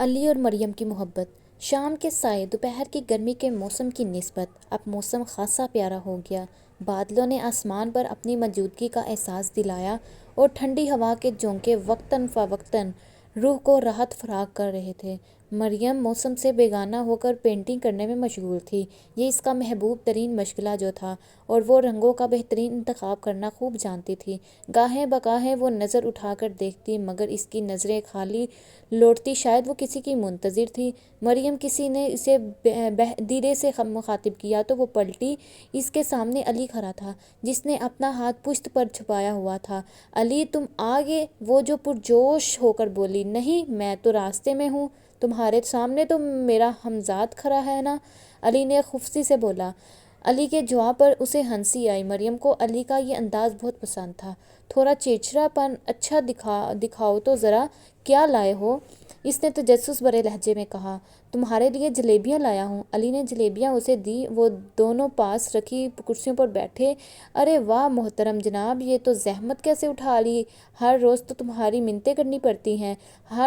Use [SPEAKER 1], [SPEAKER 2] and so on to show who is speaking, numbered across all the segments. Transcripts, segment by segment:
[SPEAKER 1] علی اور مریم کی محبت۔ شام کے سائے دوپہر کی گرمی کے موسم کی نسبت اب موسم خاصا پیارا ہو گیا۔ بادلوں نے آسمان پر اپنی موجودگی کا احساس دلایا اور ٹھنڈی ہوا کے جھونکے وقتاً فوقتاً روح کو راحت فراہم کر رہے تھے۔ مریم موسم سے بیگانہ ہو کر پینٹنگ کرنے میں مشغول تھی۔ یہ اس کا محبوب ترین مشغلہ جو تھا اور وہ رنگوں کا بہترین انتخاب کرنا خوب جانتی تھی۔ گاہیں بگاہیں وہ نظر اٹھا کر دیکھتی مگر اس کی نظریں خالی لوٹتی، شاید وہ کسی کی منتظر تھی۔ مریم کسی نے اسے دھیرے سے مخاطب کیا تو وہ پلٹی۔ اس کے سامنے علی کھڑا تھا جس نے اپنا ہاتھ پشت پر چھپایا ہوا تھا۔ علی تم آ گئے، وہ جو پرجوش ہو کر بولی۔ نہیں، میں تو راستے میں ہوں، تمہارے سامنے تو میرا ہمزاد کھڑا ہے نا، علی نے خفتی سے بولا۔ علی کے جواب پر اسے ہنسی آئی۔ مریم کو علی کا یہ انداز بہت پسند تھا۔ تھوڑا چڑچڑا پن، اچھا دکھاؤ تو ذرا، کیا لائے ہو؟ اس نے تجسس بھرے لہجے میں کہا۔ تمہارے لیے جلیبیاں لایا ہوں۔ علی نے جلیبیاں اسے دی۔ وہ دونوں پاس رکھی کرسیوں پر بیٹھے۔ ارے واہ محترم جناب، یہ تو زحمت کیسے اٹھا لی؟ ہر روز تو تمہاری منتیں کرنی پڑتی ہیں۔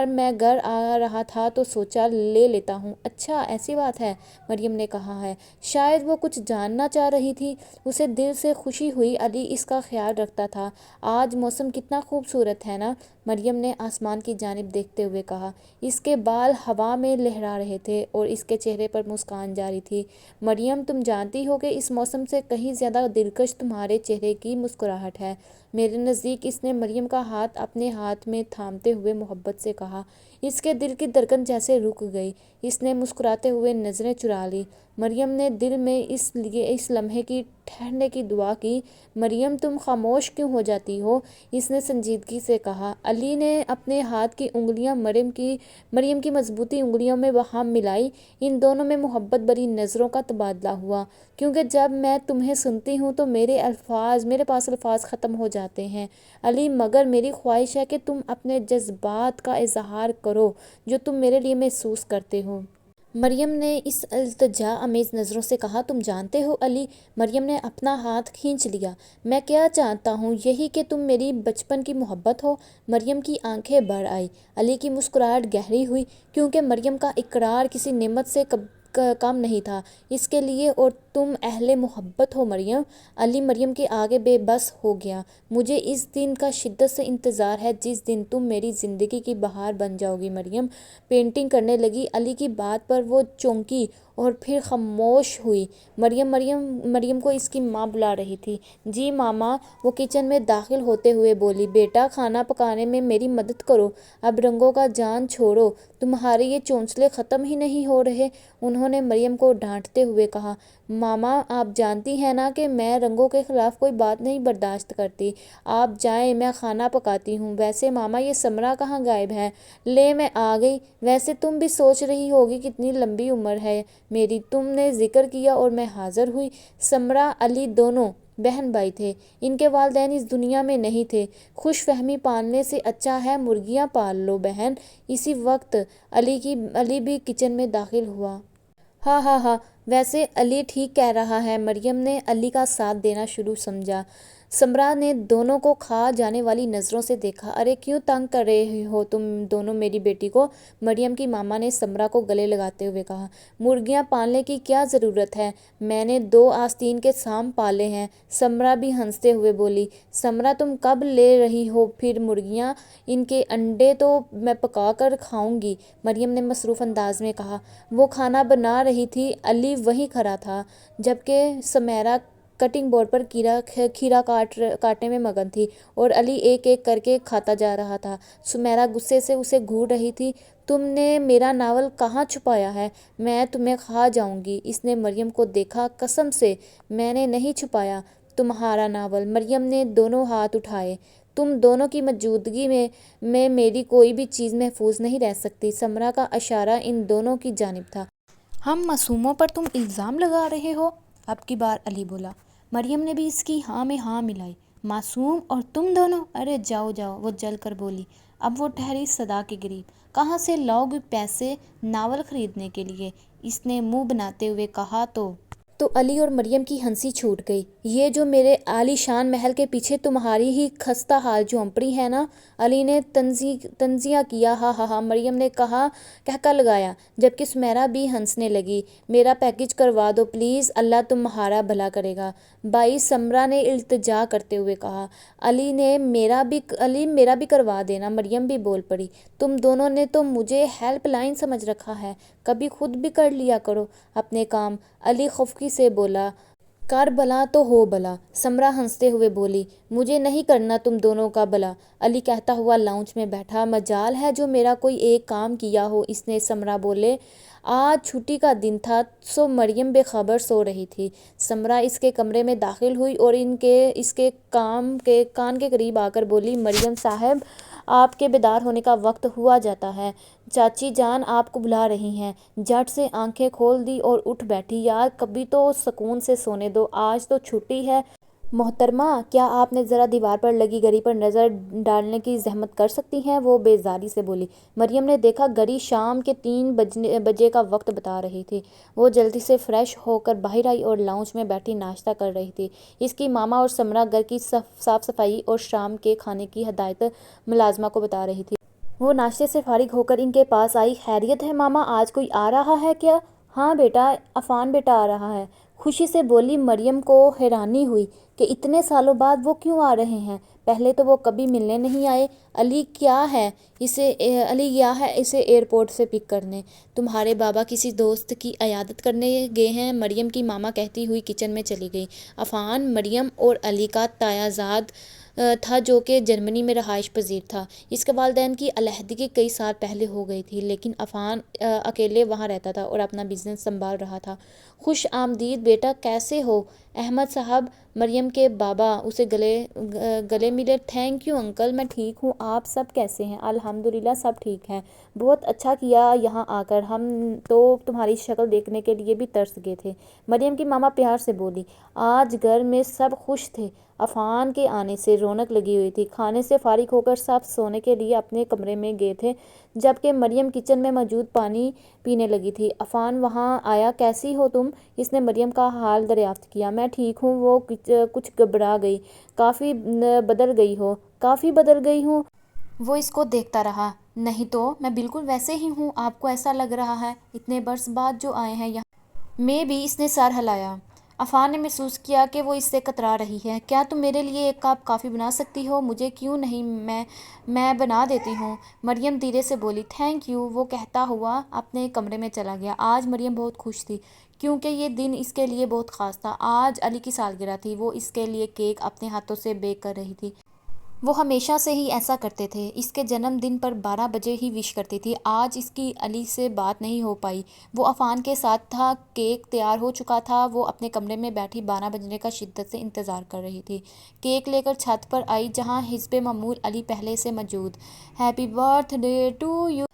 [SPEAKER 1] میں گھر آ رہا تھا تو سوچا لے لیتا ہوں۔ اچھا ایسی بات ہے، مریم نے کہا ہے۔ شاید وہ کچھ جاننا چاہ رہی تھی۔ اسے دل سے خوشی ہوئی علی اس کا خیال رکھتا تھا۔ آج موسم کتنا خوبصورت ہے نا، مریم نے آسمان کی جانب دیکھتے ہوئے کہا۔ اس کے بال ہوا میں لہرا رہے تھے اور اس کے چہرے پر مسکان جاری تھی۔ مریم تم جانتی ہو کہ اس موسم سے کہیں زیادہ دلکش تمہارے چہرے کی مسکراہٹ ہے۔ میرے نزدیک، اس نے مریم کا ہاتھ اپنے ہاتھ میں تھامتے ہوئے محبت سے کہا۔ اس کے دل کی دھڑکن جیسے رک گئی۔ اس نے مسکراتے ہوئے نظریں چرا لیں۔ مریم نے دل میں اس لمحے کی ٹھہرنے کی دعا کی۔ مریم تم خاموش کیوں ہو جاتی ہو؟ اس نے سنجیدگی سے کہا۔ علی نے اپنے ہاتھ کی انگلیاں مریم کی مضبوطی انگلیوں میں باہم ملائی۔ ان دونوں میں محبت بھری نظروں کا تبادلہ ہوا۔ کیونکہ جب میں تمہیں سنتی ہوں تو میرے پاس الفاظ ختم ہو جاتے ہیں علی، مگر میری خواہش ہے کہ تم اپنے جذبات کا اظہار کرو جو تم میرے لیے محسوس کرتے ہو۔ مریم نے اس التجا آمیز نظروں سے کہا۔ تم جانتے ہو علی، مریم نے اپنا ہاتھ کھینچ لیا، میں کیا چاہتا ہوں؟ یہی کہ تم میری بچپن کی محبت ہو۔ مریم کی آنکھیں بھر آئیں۔ علی کی مسکراہٹ گہری ہوئی کیونکہ مریم کا اقرار کسی نعمت سے کم نہیں تھا اس کے لیے۔ اور تم اہل محبت ہو مریم؟ علی مریم کے آگے بے بس ہو گیا۔ مجھے اس دن کا شدت سے انتظار ہے جس دن تم میری زندگی کی بہار بن جاؤ گی، مریم پینٹنگ کرنے لگی۔ علی کی بات پر وہ چونکی اور پھر خاموش ہوئی۔ مریم کو اس کی ماں بلا رہی تھی۔ جی ماما، وہ کچن میں داخل ہوتے ہوئے بولی۔ بیٹا کھانا پکانے میں میری مدد کرو، اب رنگوں کا جام چھوڑو، تمہارے یہ چونچلے ختم ہی نہیں ہو رہے، انہوں نے مریم کو ڈانٹتے ہوئے کہا۔ ماما آپ جانتی ہیں نا کہ میں رنگوں کے خلاف کوئی بات نہیں برداشت کرتی، آپ جائیں میں کھانا پکاتی ہوں۔ ویسے ماما یہ سمرا کہاں غائب ہے؟ لے میں آ گئی۔ ویسے تم بھی سوچ رہی ہوگی کتنی لمبی عمر ہے میری، تم نے ذکر کیا اور میں حاضر ہوئی۔ سمرا علی دونوں بہن بھائی تھے، ان کے والدین اس دنیا میں نہیں تھے۔ خوش فہمی پالنے سے اچھا ہے مرغیاں پال لو بہن۔ اسی وقت علی بھی کچن میں داخل ہوا۔ ہاں، ویسے علی ٹھیک کہہ رہا ہے، مریم نے علی کا ساتھ دینا شروع سمجھا۔ سمرا نے دونوں کو کھا جانے والی نظروں سے دیکھا۔ ارے کیوں تنگ کر رہے ہو تم دونوں میری بیٹی کو؟ مریم کی ماما نے سمرا کو گلے لگاتے ہوئے کہا۔ مرغیاں پالنے کی کیا ضرورت ہے، میں نے 2 آستین کے سانپ پالے ہیں، سمرا بھی ہنستے ہوئے بولی۔ سمرا تم کب لے رہی ہو پھر مرغیاں؟ ان کے انڈے تو میں پکا کر کھاؤں گی، مریم نے مصروف انداز میں کہا۔ وہ کھانا بنا رہی تھی، علی وہیں کھڑا تھا، جبکہ سمیرا کٹنگ بورڈ پر کھیرا کاٹنے میں مگن تھی اور علی ایک ایک کر کے کھاتا جا رہا تھا۔ سمیرا غصے سے اسے گھور رہی تھی۔ تم نے میرا ناول کہاں چھپایا ہے؟ میں تمہیں کھا جاؤں گی، اس نے مریم کو دیکھا۔ قسم سے میں نے نہیں چھپایا تمہارا ناول، مریم نے دونوں ہاتھ اٹھائے۔ تم دونوں کی موجودگی میں میری کوئی بھی چیز محفوظ نہیں رہ سکتی، سمرا کا اشارہ ان دونوں کی جانب تھا۔ ہم معصوموں پر تم الزام لگا رہے ہو؟ اب کی بار علی بولا۔ مریم نے بھی اس کی ہاں میں ہاں ملائی۔ معصوم اور تم دونوں؟ ارے جاؤ، وہ جل کر بولی۔ اب وہ ٹھہری صدا کے قریب۔ کہاں سے لاؤ گے پیسے ناول خریدنے کے لیے؟ اس نے منہ بناتے ہوئے کہا۔ تو تو علی اور مریم کی ہنسی چھوٹ گئی۔ یہ جو میرے عالی شان محل کے پیچھے تمہاری ہی خستہ حال جھونپڑی ہے نا؟ علی نے تنزیہ کیا۔ ہاں ہاں ہاں، مریم نے کہا لگایا، جبکہ سمیرہ بھی ہنسنے لگی۔ میرا پیکج کروا دو پلیز، اللہ تمہارا بھلا کرے گا بھائی، سمرہ نے التجا کرتے ہوئے کہا۔ علی میرا بھی کروا دینا، مریم بھی بول پڑی۔ تم دونوں نے تو مجھے ہیلپ لائن سمجھ رکھا ہے، کبھی خود بھی کر لیا کرو اپنے کام۔ علی خفگی سے بولا۔ کر بھلا تو ہو بھلا، سمرہ ہنستے ہوئے بولی۔ مجھے نہیں کرنا تم دونوں کا بھلا، علی کہتا ہوا لاؤنج میں بیٹھا۔ مجال ہے جو میرا کوئی ایک کام کیا ہو اس نے، سمرہ بولے۔ آج چھٹی کا دن تھا سو مریم بے خبر سو رہی تھی۔ سمرہ اس کے کمرے میں داخل ہوئی اور اس کے کان کے قریب آ کر بولی، مریم صاحب آپ کے بیدار ہونے کا وقت ہوا جاتا ہے، چاچی جان آپ کو بلا رہی ہیں۔ جھٹ سے آنکھیں کھول دی اور اٹھ بیٹھی۔ یار کبھی تو سکون سے سونے دو، آج تو چھٹی ہے۔ محترمہ کیا آپ نے ذرا دیوار پر لگی گھڑی پر نظر ڈالنے کی زحمت کر سکتی ہیں؟ وہ بیزاری سے بولی۔ مریم نے دیکھا گھڑی شام کے 3 بجے کا وقت بتا رہی تھی۔ وہ جلدی سے فریش ہو کر باہر آئی اور لاؤنج میں بیٹھی ناشتہ کر رہی تھی۔ اس کی ماما اور سمرہ گھر کی صاف صفائی اور شام کے کھانے کی ہدایت ملازمہ کو بتا رہی تھی۔ وہ ناشتے سے فارغ ہو کر ان کے پاس آئی۔ خیریت ہے ماما، آج کوئی آ رہا ہے کیا؟ ہاں بیٹا، عفان بیٹا آ رہا ہے، خوشی سے بولی۔ مریم کو حیرانی ہوئی کہ اتنے سالوں بعد وہ کیوں آ رہے ہیں، پہلے تو وہ کبھی ملنے نہیں آئے۔ علی گیا ہے اسے ایئرپورٹ سے پک کرنے۔ تمہارے بابا کسی دوست کی عیادت کرنے گئے ہیں، مریم کی ماما کہتی ہوئی کچن میں چلی گئی۔ عفان مریم اور علی کا تایا زاد تھا جو کہ جرمنی میں رہائش پذیر تھا۔ اس کے والدین کی علیحدگی کئی سال پہلے ہو گئی تھی، لیکن عفان اکیلے وہاں رہتا تھا اور اپنا بزنس سنبھال رہا تھا۔ خوش آمدید بیٹا، کیسے ہو؟ احمد صاحب مریم کے بابا اسے گلے ملے۔ تھینک یو انکل، میں ٹھیک ہوں، آپ سب کیسے ہیں؟ الحمدللہ سب ٹھیک ہیں، بہت اچھا کیا یہاں آ کر، ہم تو تمہاری شکل دیکھنے کے لیے بھی ترس گئے تھے، مریم کی ماما پیار سے بولی۔ آج گھر میں سب خوش تھے، عفان کے آنے سے رونق لگی ہوئی تھی۔ کھانے سے فارغ ہو کر سب سونے کے لیے اپنے کمرے میں گئے تھے، جبکہ مریم کچن میں موجود پانی پینے لگی تھی۔ عفان وہاں آیا۔ کیسی ہو تم؟ اس نے مریم کا حال دریافت کیا۔ میں ٹھیک ہوں، وہ کچھ گھبرا گئی۔ کافی بدل گئی ہوں۔ وہ اس کو دیکھتا رہا۔ نہیں تو میں بالکل ویسے ہی ہوں، آپ کو ایسا لگ رہا ہے، اتنے برس بعد جو آئے ہیں یہاں۔ میں بھی، اس نے سر ہلایا۔ عفان نے محسوس کیا کہ وہ اس سے کترا رہی ہے۔ کیا تم میرے لیے ایک کپ کافی بنا سکتی ہو؟ مجھے کیوں نہیں، میں بنا دیتی ہوں، مریم دھیرے سے بولی۔ تھینک یو، وہ کہتا ہوا اپنے کمرے میں چلا گیا۔ آج مریم بہت خوش تھی کیونکہ یہ دن اس کے لیے بہت خاص تھا۔ آج علی کی سالگرہ تھی، وہ اس کے لیے کیک اپنے ہاتھوں سے بیک کر رہی تھی۔ وہ ہمیشہ سے ہی ایسا کرتے تھے، اس کے جنم دن پر 12 بجے ہی وش کرتی تھی۔ آج اس کی علی سے بات نہیں ہو پائی۔ وہ عفان کے ساتھ تھا، کیک تیار ہو چکا تھا، وہ اپنے کمرے میں بیٹھی 12 بجنے کا شدت سے انتظار کر رہی تھی۔ کیک لے کر چھت پر آئی جہاں حسب معمول علی پہلے سے موجود۔ Happy birthday to you.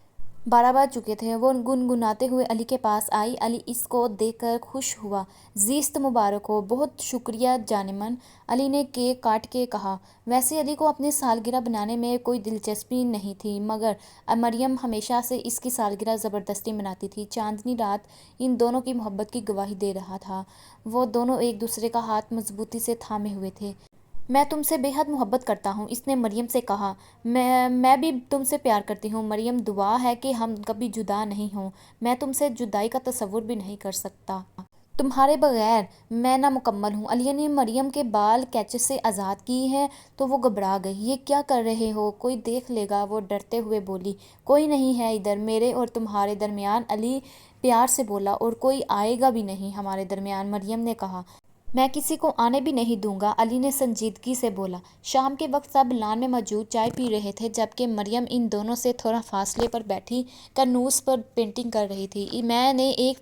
[SPEAKER 1] 12 بج چکے تھے۔ وہ گنگناتے ہوئے علی کے پاس آئی۔ علی اس کو دیکھ کر خوش ہوا۔ زیست مبارک ہو۔ بہت شکریہ جانمن، علی نے کیک کاٹ کے کہا۔ ویسے علی کو اپنی سالگرہ بنانے میں کوئی دلچسپی نہیں تھی، مگر مریم ہمیشہ سے اس کی سالگرہ زبردستی مناتی تھی۔ چاندنی رات ان دونوں کی محبت کی گواہی دے رہا تھا۔ وہ دونوں ایک دوسرے کا ہاتھ مضبوطی سے تھامے ہوئے تھے۔ میں تم سے بے حد محبت کرتا ہوں، اس نے مریم سے کہا۔ میں بھی تم سے پیار کرتی ہوں مریم، دعا ہے کہ ہم کبھی جدا نہیں ہوں۔ میں تم سے جدائی کا تصور بھی نہیں کر سکتا۔ تمہارے بغیر میں نامکمل ہوں۔ علی نے مریم کے بال کینچی سے آزاد کیے ہیں تو وہ گھبرا گئی۔ یہ کیا کر رہے ہو؟ کوئی دیکھ لے گا، وہ ڈرتے ہوئے بولی۔ کوئی نہیں ہے ادھر، میرے اور تمہارے درمیان، علی پیار سے بولا، اور کوئی آئے گا بھی نہیں ہمارے درمیان، مریم نے کہا۔ میں کسی کو آنے بھی نہیں دوں گا، علی نے سنجیدگی سے بولا۔ شام کے وقت سب لان میں موجود چائے پی رہے تھے، جبکہ مریم ان دونوں سے تھوڑا فاصلے پر بیٹھی کارنوس پر پینٹنگ کر رہی تھی۔ میں نے ایک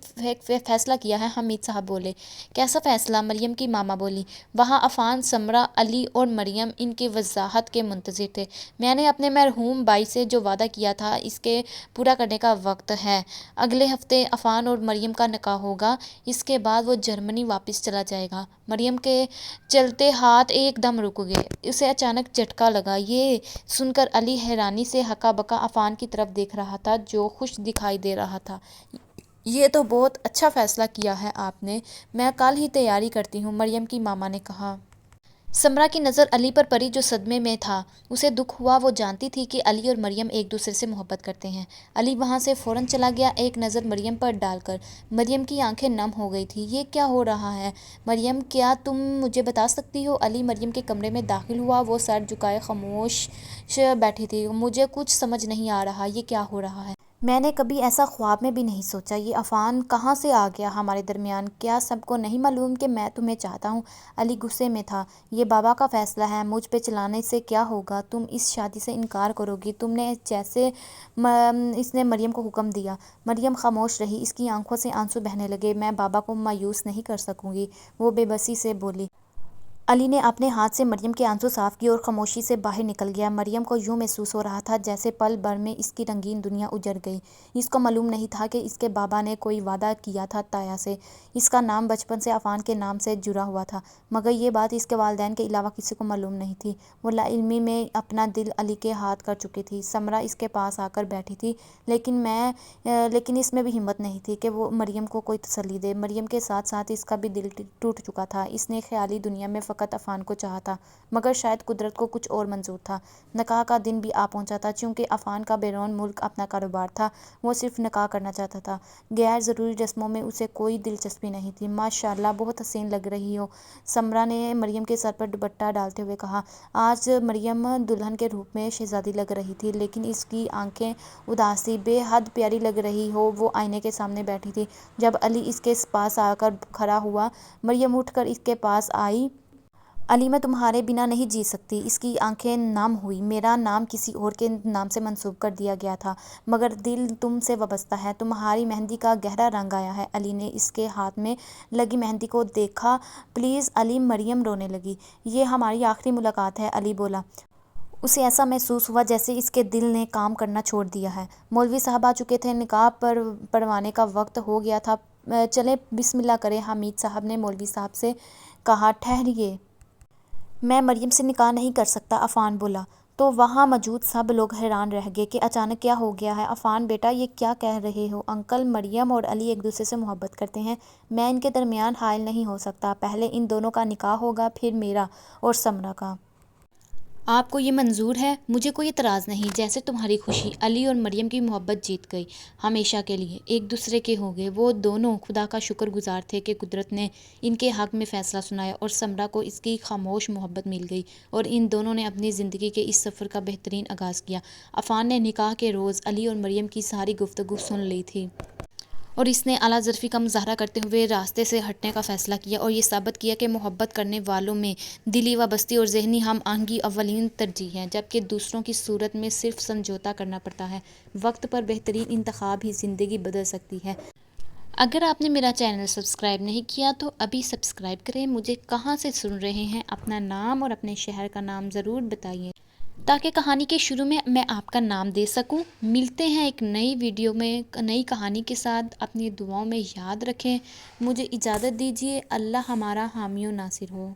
[SPEAKER 1] فیصلہ کیا ہے، حمید صاحب بولے۔ کیسا فیصلہ؟ مریم کی ماما بولی۔ وہاں عفان، سمرہ، علی اور مریم ان کی وضاحت کے منتظر تھے۔ میں نے اپنے مرحوم بھائی سے جو وعدہ کیا تھا اس کے پورا کرنے کا وقت ہے۔ اگلے ہفتے عفان اور مریم کا نکاح ہوگا، اس کے بعد وہ جرمنی واپس چلا جائے گا۔ مریم کے چلتے ہاتھ ایک دم رک گئے۔ اسے اچانک جھٹکا لگا۔ یہ سن کر علی حیرانی سے ہکا بکا عفان کی طرف دیکھ رہا تھا جو خوش دکھائی دے رہا تھا۔ یہ تو بہت اچھا فیصلہ کیا ہے آپ نے، میں کل ہی تیاری کرتی ہوں، مریم کی ماما نے کہا۔ سمرہ کی نظر علی پر پڑی جو صدمے میں تھا۔ اسے دکھ ہوا، وہ جانتی تھی کہ علی اور مریم ایک دوسرے سے محبت کرتے ہیں۔ علی وہاں سے فوراً چلا گیا، ایک نظر مریم پر ڈال کر۔ مریم کی آنکھیں نم ہو گئی تھیں۔ یہ کیا ہو رہا ہے مریم، کیا تم مجھے بتا سکتی ہو؟ علی مریم کے کمرے میں داخل ہوا، وہ سر جھکائے خاموش بیٹھی تھی۔ مجھے کچھ سمجھ نہیں آ رہا، یہ کیا ہو رہا ہے؟ میں نے کبھی ایسا خواب میں بھی نہیں سوچا۔ یہ عفان کہاں سے آ گیا ہمارے درمیان؟ کیا سب کو نہیں معلوم کہ میں تمہیں چاہتا ہوں؟ علی غصے میں تھا۔ یہ بابا کا فیصلہ ہے، مجھ پہ چلانے سے کیا ہوگا؟ تم اس شادی سے انکار کرو گی؟ تم نے جیسے اس نے مریم کو حکم دیا۔ مریم خاموش رہی، اس کی آنکھوں سے آنسو بہنے لگے۔ میں بابا کو مایوس نہیں کر سکوں گی، وہ بے بسی سے بولی۔ علی نے اپنے ہاتھ سے مریم کے آنسو صاف کیے اور خاموشی سے باہر نکل گیا۔ مریم کو یوں محسوس ہو رہا تھا جیسے پل بھر میں اس کی رنگین دنیا اجڑ گئی۔ اس کو معلوم نہیں تھا کہ اس کے بابا نے کوئی وعدہ کیا تھا تایا سے۔ اس کا نام بچپن سے عفان کے نام سے جڑا ہوا تھا، مگر یہ بات اس کے والدین کے علاوہ کسی کو معلوم نہیں تھی۔ وہ لا علمی میں اپنا دل علی کے ہاتھ کر چکی تھی۔ سمرہ اس کے پاس آ کر بیٹھی تھی، لیکن اس میں بھی ہمت نہیں تھی کہ وہ مریم کو کوئی تسلی دے۔ مریم کے ساتھ ساتھ اس کا بھی دل ٹوٹ چکا تھا۔ اس نے خیالی دنیا میں فقط عفان کو چاہا تھا، مگر شاید قدرت کو کچھ اور منظور تھا۔ نکاح کا دن بھی آ پہنچا تھا۔ چونکہ عفان کا بیرون ملک اپنا کاروبار تھا، وہ صرف نکاح کرنا چاہتا تھا، غیر ضروری رسموں میں اسے کوئی دلچسپی نہیں تھی۔ ماشاءاللہ، بہت حسین لگ رہی ہو، سمرہ نے مریم کے سر پر دوپٹہ ڈالتے ہوئے کہا۔ آج مریم دلہن کے روپ میں شہزادی لگ رہی تھی، لیکن اس کی آنکھیں اداس تھیں۔ بے حد پیاری لگ رہی ہو۔ وہ آئینے کے سامنے بیٹھی تھی جب علی اس کے پاس آ کر کھڑا ہوا۔ مریم اٹھ کر اس کے پاس آئی۔ علی، میں تمہارے بنا نہیں جی سکتی۔ اس کی آنکھیں نم ہوئیں۔ میرا نام کسی اور کے نام سے منسوب کر دیا گیا تھا، مگر دل تم سے وابستہ ہے۔ تمہاری مہندی کا گہرا رنگ آیا ہے۔ علی نے اس کے ہاتھ میں لگی مہندی کو دیکھا۔ پلیز علی، مریم رونے لگی۔ یہ ہماری آخری ملاقات ہے، علی بولا۔ اسے ایسا محسوس ہوا جیسے اس کے دل نے کام کرنا چھوڑ دیا ہے۔ مولوی صاحب آ چکے تھے، نکاح پڑھوانے کا وقت ہو گیا تھا۔ چلیں بسم اللہ کریں، حمید صاحب نے مولوی صاحب سے کہا۔ ٹھہریے، میں مریم سے نکاح نہیں کر سکتا، عفان بولا۔ تو وہاں موجود سب لوگ حیران رہ گئے کہ اچانک کیا ہو گیا ہے۔ عفان بیٹا، یہ کیا کہہ رہے ہو؟ انکل، مریم اور علی ایک دوسرے سے محبت کرتے ہیں، میں ان کے درمیان حائل نہیں ہو سکتا۔ پہلے ان دونوں کا نکاح ہوگا، پھر میرا اور سمرہ کا۔ آپ کو یہ منظور ہے؟ مجھے کوئی اعتراض نہیں، جیسے تمہاری خوشی۔ علی اور مریم کی محبت جیت گئی، ہمیشہ کے لیے ایک دوسرے کے ہو گئے۔ وہ دونوں خدا کا شکر گزار تھے کہ قدرت نے ان کے حق میں فیصلہ سنایا اور سمرہ کو اس کی خاموش محبت مل گئی، اور ان دونوں نے اپنی زندگی کے اس سفر کا بہترین آغاز کیا۔ عفان نے نکاح کے روز علی اور مریم کی ساری گفتگو سن لی تھی، اور اس نے اعلیٰ ظرفی کا مظاہرہ کرتے ہوئے راستے سے ہٹنے کا فیصلہ کیا اور یہ ثابت کیا کہ محبت کرنے والوں میں دلی وابستگی اور ذہنی ہم آہنگی اولین ترجیح ہے، جبکہ دوسروں کی صورت میں صرف سمجھوتا کرنا پڑتا ہے۔ وقت پر بہترین انتخاب ہی زندگی بدل سکتی ہے۔ اگر آپ نے میرا چینل سبسکرائب نہیں کیا تو ابھی سبسکرائب کریں۔ مجھے کہاں سے سن رہے ہیں، اپنا نام اور اپنے شہر کا نام ضرور بتائیے، تاکہ کہانی کے شروع میں آپ کا نام دے سکوں۔ ملتے ہیں ایک نئی ویڈیو میں نئی کہانی کے ساتھ۔ اپنی دعاؤں میں یاد رکھیں۔ مجھے اجازت دیجیے۔ اللہ ہمارا حامی و ناصر ہو۔